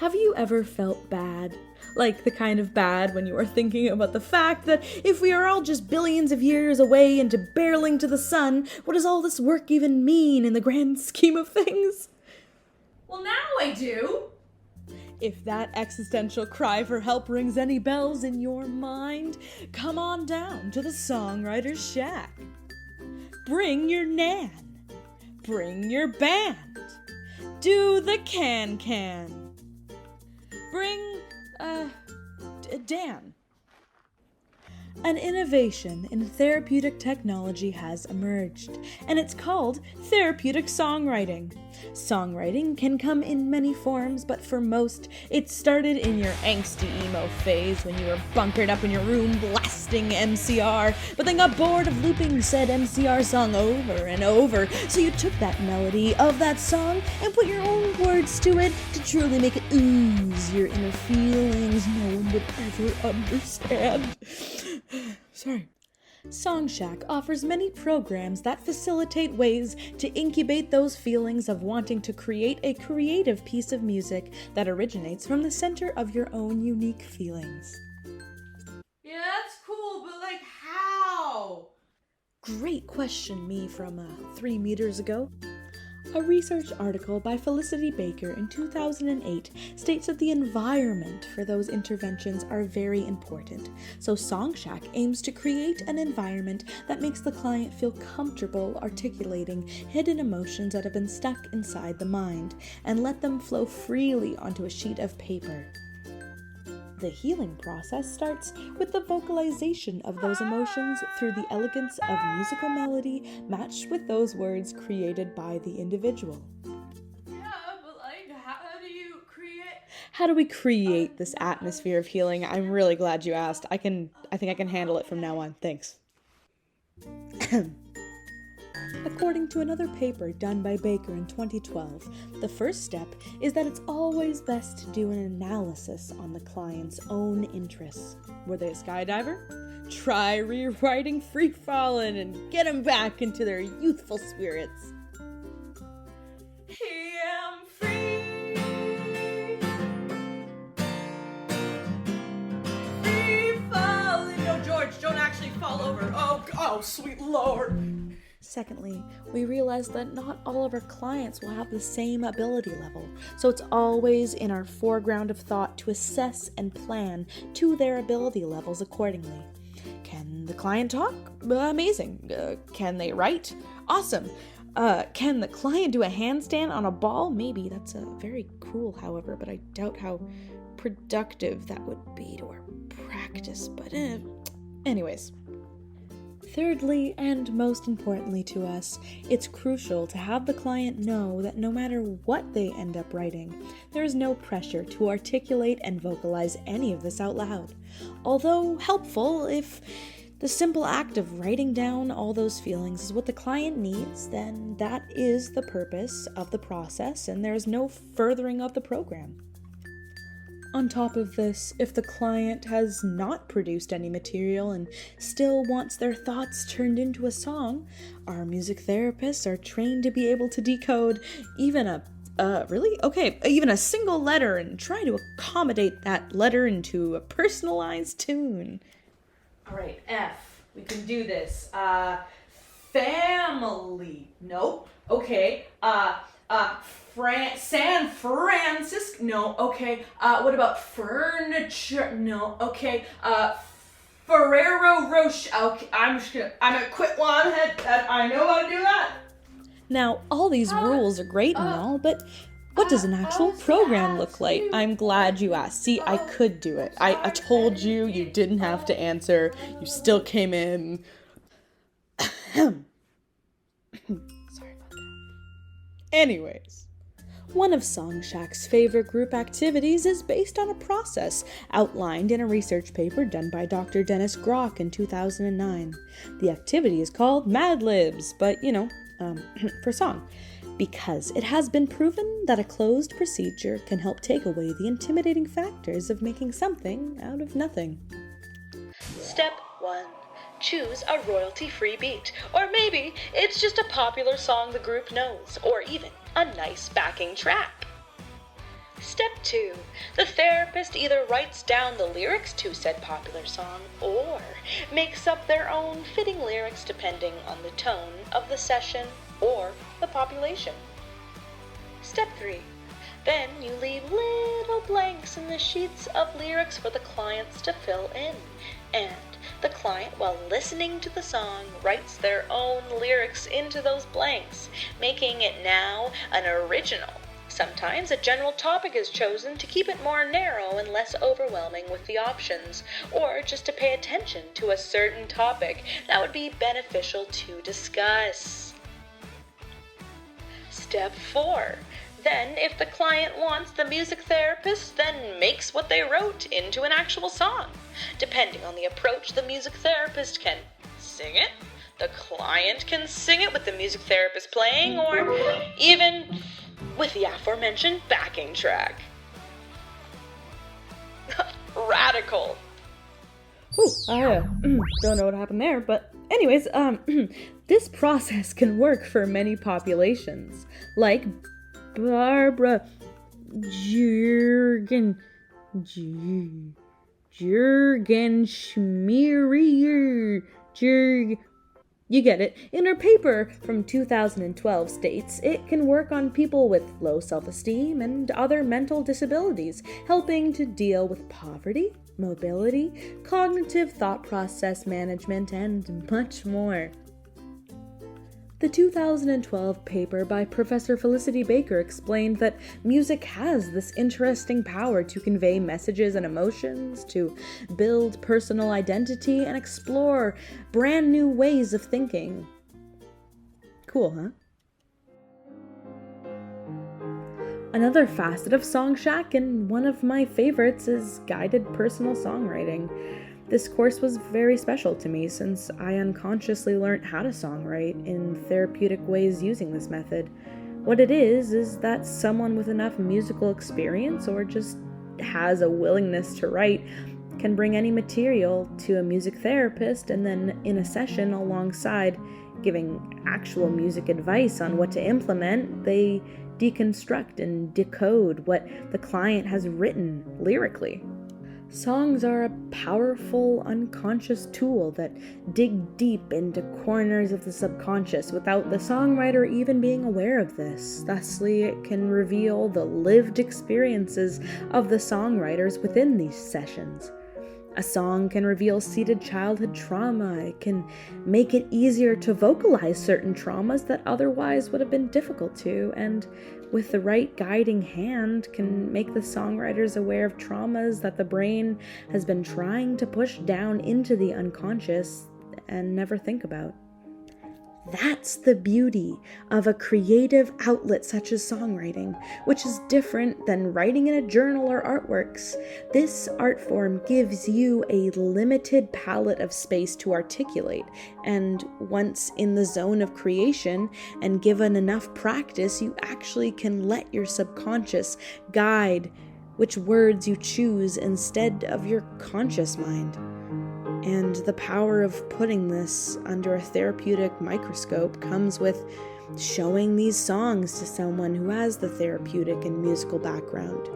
Have you ever felt bad? Like the kind of bad when you are thinking about the fact that if we are all just billions of years away into barreling to the sun, what does all this work even mean in the grand scheme of things? Well, now I do. If that existential cry for help rings any bells in your mind, come on down to the Songwriter's Shack. Bring your nan. Bring your band. Do the can-can. Bring, Dan. An innovation in therapeutic technology has emerged, and it's called therapeutic songwriting. Songwriting can come in many forms, but for most, it started in your angsty emo phase when you were bunkered up in your room blasting MCR, but then got bored of looping said MCR song over and over, so you took that melody of that song and put your own words to it to truly make it ooze your inner feelings no one would ever understand. Sorry. SongShack offers many programs that facilitate ways to incubate those feelings of wanting to create a creative piece of music that originates from the center of your own unique feelings. Yeah, that's cool, but like how? Great question, me from 3 meters ago. A research article by Felicity Baker in 2008 states that the environment for those interventions are very important. So SongShack aims to create an environment that makes the client feel comfortable articulating hidden emotions that have been stuck inside the mind and let them flow freely onto a sheet of paper. The healing process starts with the vocalization of those emotions through the elegance of musical melody matched with those words created by the individual. Yeah, but like, How do we create this atmosphere of healing? I'm really glad you asked. I think I can handle it from now on. Thanks. According to another paper done by Baker in 2012, the first step is that it's always best to do an analysis on the client's own interests. Were they a skydiver? Try rewriting Free Fallin' and get them back into their youthful spirits. I'm free. Free falling. No, George, don't actually fall over. Oh, sweet Lord. Secondly, we realize that not all of our clients will have the same ability level, so it's always in our foreground of thought to assess and plan to their ability levels accordingly. Can the client talk? Amazing. Can they write? Awesome. Can the client do a handstand on a ball? Maybe. That's very cool, however, but I doubt how productive that would be to our practice, but anyways. Thirdly, and most importantly to us, it's crucial to have the client know that no matter what they end up writing, there is no pressure to articulate and vocalize any of this out loud. Although helpful, if the simple act of writing down all those feelings is what the client needs, then that is the purpose of the process and there is no furthering of the program. On top of this, if the client has not produced any material and still wants their thoughts turned into a song, our music therapists are trained to be able to decode even a single letter and try to accommodate that letter into a personalized tune. All right, F. We can do this. Family. Nope. Okay. San Francisco. No. Okay. What about furniture? No. Okay. Ferrero Rocher. Okay. I'm gonna quit while I'm ahead. I know how to do that. Now, all these rules are great and all, but what does an actual program look like? I'm glad you asked. See, I could do it. I told you didn't have to answer. You still came in. Sorry about that. Anyways, one of SongShack's favorite group activities is based on a process outlined in a research paper done by Dr. Dennis Grock in 2009. The activity is called Mad Libs, but, for song, because it has been proven that a closed procedure can help take away the intimidating factors of making something out of nothing. Step 1. Choose a royalty-free beat, or maybe it's just a popular song the group knows, or even a nice backing track. Step 2. The therapist either writes down the lyrics to said popular song or makes up their own fitting lyrics depending on the tone of the session or the population. Step 3. Then you leave little blanks in the sheets of lyrics for the clients to fill in. And the client, while listening to the song, writes their own lyrics into those blanks, making it now an original. Sometimes a general topic is chosen to keep it more narrow and less overwhelming with the options, or just to pay attention to a certain topic that would be beneficial to discuss. Step 4. Then, if the client wants, the music therapist then makes what they wrote into an actual song. Depending on the approach, the music therapist can sing it, the client can sing it with the music therapist playing, or even with the aforementioned backing track. Radical. Ooh, I don't know what happened there, but anyways, this process can work for many populations, like Barbara Jürgen Schmierier. You get it. In her paper from 2012 states it can work on people with low self-esteem and other mental disabilities, helping to deal with poverty, mobility, cognitive thought process management, and much more. The 2012 paper by Professor Felicity Baker explained that music has this interesting power to convey messages and emotions, to build personal identity, and explore brand new ways of thinking. Cool, huh? Another facet of Song Shack, and one of my favorites, is guided personal songwriting. This course was very special to me since I unconsciously learned how to songwrite in therapeutic ways using this method. What it is that someone with enough musical experience or just has a willingness to write can bring any material to a music therapist, and then in a session alongside giving actual music advice on what to implement, they deconstruct and decode what the client has written lyrically. Songs are a powerful, unconscious tool that dig deep into corners of the subconscious without the songwriter even being aware of this. Thusly, it can reveal the lived experiences of the songwriters within these sessions. A song can reveal seated childhood trauma. It can make it easier to vocalize certain traumas that otherwise would have been difficult to, and with the right guiding hand can make the songwriters aware of traumas that the brain has been trying to push down into the unconscious and never think about. That's the beauty of a creative outlet such as songwriting, which is different than writing in a journal or artworks. This art form gives you a limited palette of space to articulate, and once in the zone of creation and given enough practice, you actually can let your subconscious guide which words you choose instead of your conscious mind. And the power of putting this under a therapeutic microscope comes with showing these songs to someone who has the therapeutic and musical background,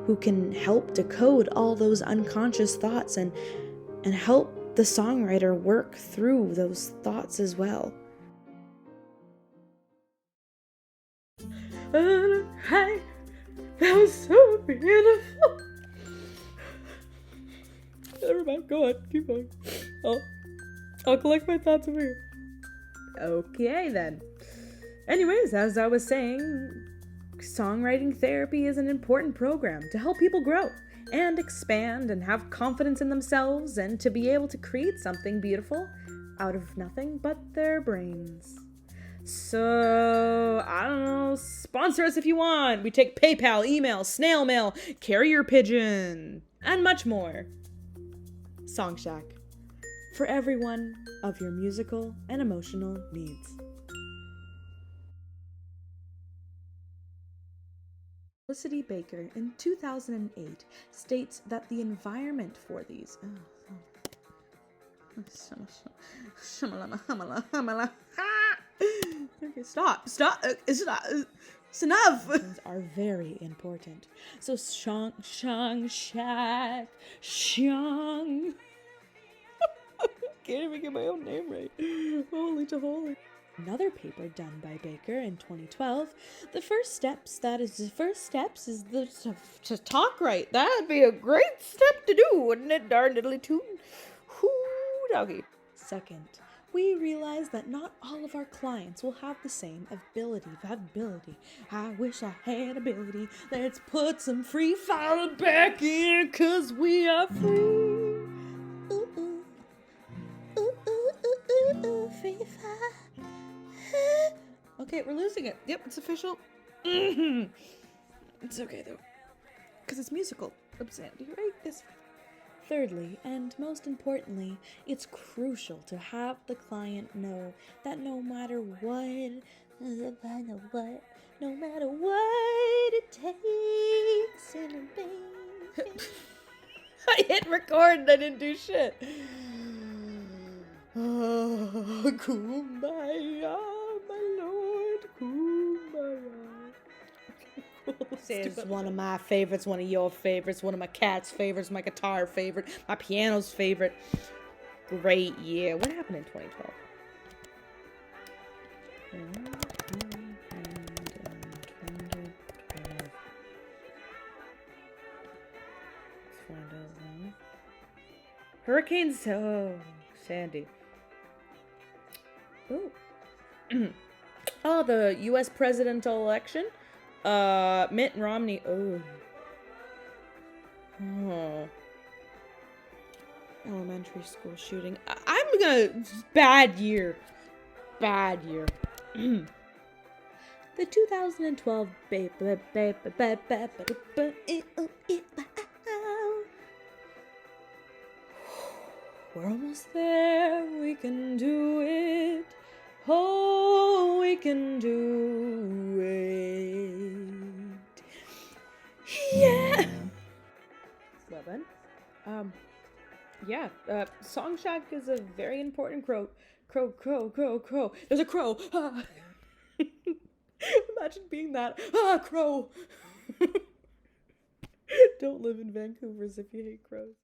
who can help decode all those unconscious thoughts and help the songwriter work through those thoughts as well. Hey, that was so beautiful. Never mind, go on, keep going. I'll collect my thoughts over here. Okay, then. Anyways, as I was saying, songwriting therapy is an important program to help people grow and expand and have confidence in themselves and to be able to create something beautiful out of nothing but their brains. So, I don't know, sponsor us if you want. We take PayPal, email, snail mail, carrier pigeon, and much more. Song Shack, for everyone of your musical and emotional needs. Felicity Baker in 2008 states that the environment for these okay, stop. It's enough. Are very important. So shang, shack, shang. Can't even get my own name right. Holy to holy. Another paper done by Baker in 2012. The first steps is to talk right. That'd be a great step to do, wouldn't it? Darn diddly toot. Hoo doggy. Second, we realize that not all of our clients will have the same ability. I wish I had ability. Let's put some free fire back in, 'cause we are free. Ooh, ooh. Ooh, ooh, ooh, ooh, ooh, free fire. Okay, we're losing it. Yep, it's official. It's okay though, because it's musical. Oops, Andy, right? This. Thirdly, and most importantly, it's crucial to have the client know that no matter what it takes in a baby. I hit record and I didn't do shit. Oh, kumbaya, my lord, kumbaya. It's one of my favorites, one of your favorites, one of my cat's favorites, my guitar favorite, my piano's favorite. Great year. What happened in 2012? Let's find out now. Hurricanes. Oh, Sandy. Oh. Oh, the U.S. presidential election. Mitt Romney. Oh. Elementary school shooting. I'm gonna. Bad year. The 2012 We're almost there. We can do it. Oh, we can do it. Yeah. 11. Yeah. Song Shack is a very important crow. There's a crow. Imagine being that. Crow. Don't live in Vancouver if you hate crows.